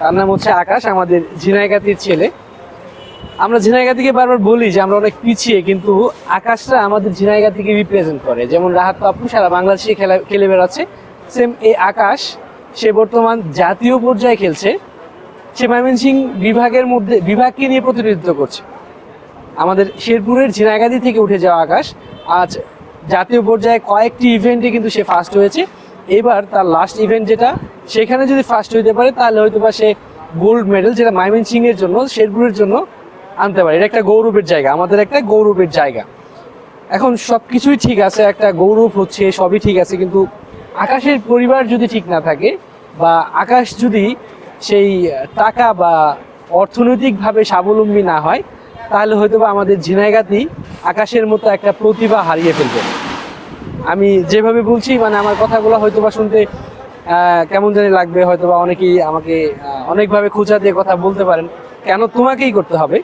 তার নাম হচ্ছে আকাশ, আমাদের ঝিনাইগাতির ছেলে। আমরা ঝিনাইগাতিকে বারবার বলি যে আমরা অনেক পিছিয়ে, কিন্তু আকাশটা আমাদের ঝিনাইগাতিকে রিপ্রেজেন্ট করে। যেমন রাহাত পাপ্পু সারা বাংলাদেশে খেলে বেড়াচ্ছে, সেম এই আকাশ সে বর্তমান জাতীয় পর্যায়ে খেলছে। সে ময়মনসিংহ বিভাগকে নিয়ে প্রতিনিধিত্ব করছে। আমাদের শেরপুরের ঝিনাইগাতি থেকে উঠে যাওয়া আকাশ আজ জাতীয় পর্যায়ে কয়েকটি ইভেন্টে কিন্তু সে ফার্স্ট হয়েছে। এবার তার লাস্ট ইভেন্ট যেটা, সেখানে যদি ফার্স্ট হইতে পারে তাহলে হয়তো বা সে গোল্ড মেডেল, যেটা ময়মনসিংহের জন্য, শেরপুরের জন্য আনতে পারে। এটা একটা গৌরবের জায়গা, আমাদের একটা গৌরবের জায়গা। এখন সবকিছুই ঠিক আছে, একটা গৌরব হচ্ছে, সবই ঠিক আছে, কিন্তু আকাশের পরিবার যদি ঠিক না থাকে, বা আকাশ যদি সেই টাকা বা অর্থনৈতিকভাবে স্বাবলম্বী না হয়, তাহলে হয়তো বা আমাদের ঝিনাইগাতি আকাশের মতো একটা প্রতিভা হারিয়ে ফেলবে। আমি যেভাবে বলছি, মানে আমার কথাগুলো হয়তো বা শুনতে কেমন জানি লাগবে, হয়তো বা অনেকেই আমাকে অনেকভাবে খোঁচা দিয়ে কথা বলতে পারেন, কেন তোমাকেই করতে হবে?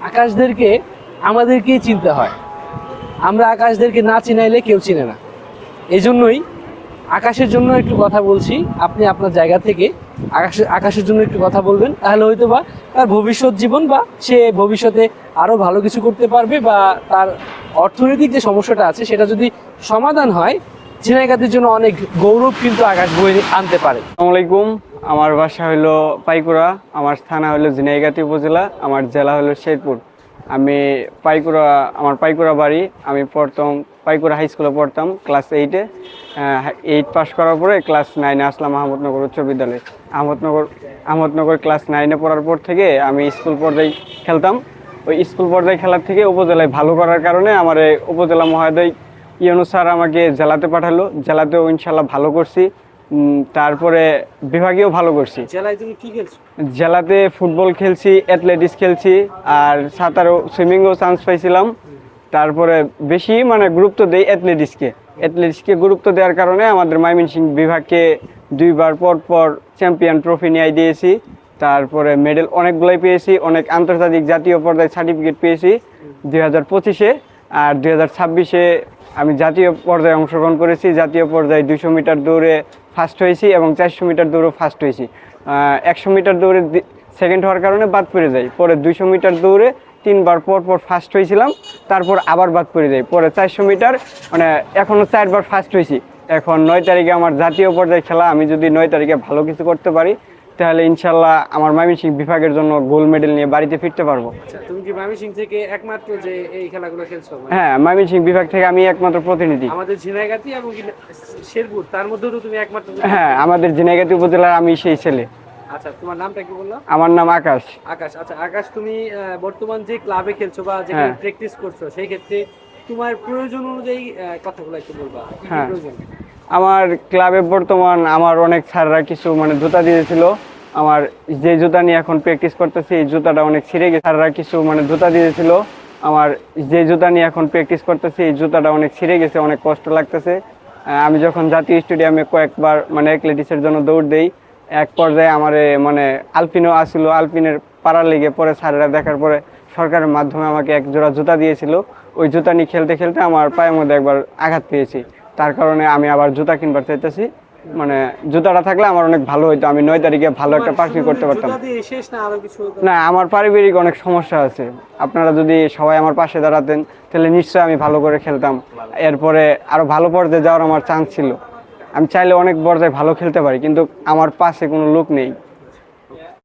আকাশদেরকে আমাদেরকেই চিনতে হয়। আমরা আকাশদেরকে না চিনাইলে কেউ চিনে না। এই জন্যই আকাশের জন্য একটু কথা বলছি। আপনি আপনার জায়গা থেকে আকাশের জন্য একটু কথা বলবেন, তাহলে হয়তো বা তার ভবিষ্যৎ জীবন, বা সে ভবিষ্যতে আরো ভালো কিছু করতে পারবে, বা তার অর্থনৈতিক যে সমস্যাটা আছে সেটা যদি সমাধান হয়, ঝিনাইগাতির জন্য অনেক গৌরব কিন্তু আকাশ বয়ে আনতে পারে। আসসালামু আলাইকুম। আমার বাসা হলো পাইকুড়া, আমার থানা হলো ঝিনাইগাতি উপজেলা, আমার জেলা হলো শেরপুর। আমি আমার পাইকুড়া বাড়ি। আমি প্রথম পাইকুড়া হাই স্কুলে পড়তাম ক্লাস 8-এ। 8 পাস করার পরে ক্লাস 9-এ আসলাম আহমদনগর উচ্চ বিদ্যালয়ে। আহমদনগর ক্লাস 9-এ পড়ার পর থেকে আমি স্কুল পর্যায়ে খেলতাম। ওই স্কুল পর্যায়ে খেলার থেকে উপজেলায় ভালো করার কারণে আমার এই উপজেলা মহোদয় ইউনূস স্যার আমাকে জেলাতে পাঠালো। জেলাতেও ইনশাল্লাহ ভালো করছি। তারপরে বিভাগেও ভালো করছি। জেলায় তুমি কি খেলছো? জেলাতে ফুটবল খেলছি, অ্যাথলেটিক্স খেলছি, আর সাঁতারও, সুইমিংও চান্স পাইছিলাম। তারপরে বেশি মানে গুরুত্ব দেই অ্যাথলেটিক্সকে গুরুত্ব দেওয়ার কারণে আমাদের ময়মনসিংহ বিভাগকে 2বার পর চ্যাম্পিয়ন ট্রফি নিয়ে দিয়েছি। তারপরে মেডেল অনেকগুলোই পেয়েছি, অনেক আন্তর্জাতিক জাতীয় পর্যায়ে সার্টিফিকেট পেয়েছি 2025-এ। আর 2026-এ আমি জাতীয় পর্যায়ে অংশগ্রহণ করেছি। জাতীয় পর্যায়ে 200 মিটার দৌড়ে ফার্স্ট হয়েছি এবং 400 মিটার দৌড়েও ফার্স্ট হয়েছি। 100 মিটার দৌড়ে সেকেন্ড হওয়ার কারণে বাদ পড়ে যাই। পরে 200 মিটার দৌড়ে 3বার পর ফার্স্ট হয়েছিলাম, তারপর আবার বাদ পড়ে যাই। পরে 400 মিটার মানে এখনও 4বার ফার্স্ট হয়েছি। এখন 9 তারিখে আমার জাতীয় পর্যায়ে খেলা। আমি যদি 9 তারিখে ভালো কিছু করতে পারি, তাহলে ইনশাল্লাহ আমার ময়মনসিংহ বিভাগের জন্য গোল্ড মেডেল নিয়ে বাড়িতে ফিরতে পারবো। আচ্ছা, তুমি কি ময়মনসিংহ থেকে একমাত্র যে এই খেলাগুলো খেলছো? হ্যাঁ, ময়মনসিংহ বিভাগ থেকে আমি একমাত্র প্রতিনিধি। আমাদের ঝিনাইগাতি এবং শেরপুর, তার মধ্যেও তো তুমি একমাত্র? হ্যাঁ, আমাদের ঝিনাইগাতি উপজেলার আমি সেই ছেলে। আচ্ছা, তোমার নামটা কি বললা? আমার নাম আকাশ। আকাশ। আচ্ছা আকাশ, তুমি বর্তমান যে ক্লাবে খেলছো বা যেখানে প্র্যাকটিস করছো, সেই ক্ষেত্রে তোমার প্রয়োজন অনুযায়ী কথাগুলো একটু বলবা। হ্যাঁ, প্রয়োজন আমার ক্লাবে বর্তমান আমার অনেক স্যাররা কিছু মানে জুতা দিয়েছিল। আমার যে জুতা নিয়ে এখন প্র্যাকটিস করতেছি, এই জুতাটা অনেক ছিঁড়ে গেছে। স্যাররা কিছু মানে জুতা দিয়েছিল। আমার যে জুতা নিয়ে এখন প্র্যাকটিস করতেছি, এই জুতাটা অনেক ছিঁড়ে গেছে, অনেক কষ্ট লাগতেছে। আমি যখন জাতীয় স্টেডিয়ামে কয়েকবার মানে অ্যাথলেটিক্সের জন্য দৌড় দেই, এক পর্যায়ে আমার মানে আলপিনও আসছিল, আলপিনের পাড়ার লেগে পরে স্যারেরা দেখার পরে সরকারের মাধ্যমে আমাকে এক জোড়া জুতা দিয়েছিল। ওই জুতা নিয়ে খেলতে খেলতে আমার পায়ের মধ্যে একবার আঘাত পেয়েছি। তার কারণে আমি আবার জুতা কিনবার চাইতেছি। মানে জুতাটা থাকলে আমার অনেক ভালো হইতো, আমি 9 তারিখে ভালো একটা পারফর্ম করতে পারতাম। না, আমার পারিবারিক অনেক সমস্যা আছে। আপনারা যদি সবাই আমার পাশে দাঁড়াতেন, তাহলে নিশ্চয়ই আমি ভালো করে খেলতাম। এরপরে আরো ভালো পর্যায়ে যাওয়ার আমার চান্স ছিল। আমি চাইলে অনেক পর্যায়ে ভালো খেলতে পারি, কিন্তু আমার পাশে কোনো লোক নেই।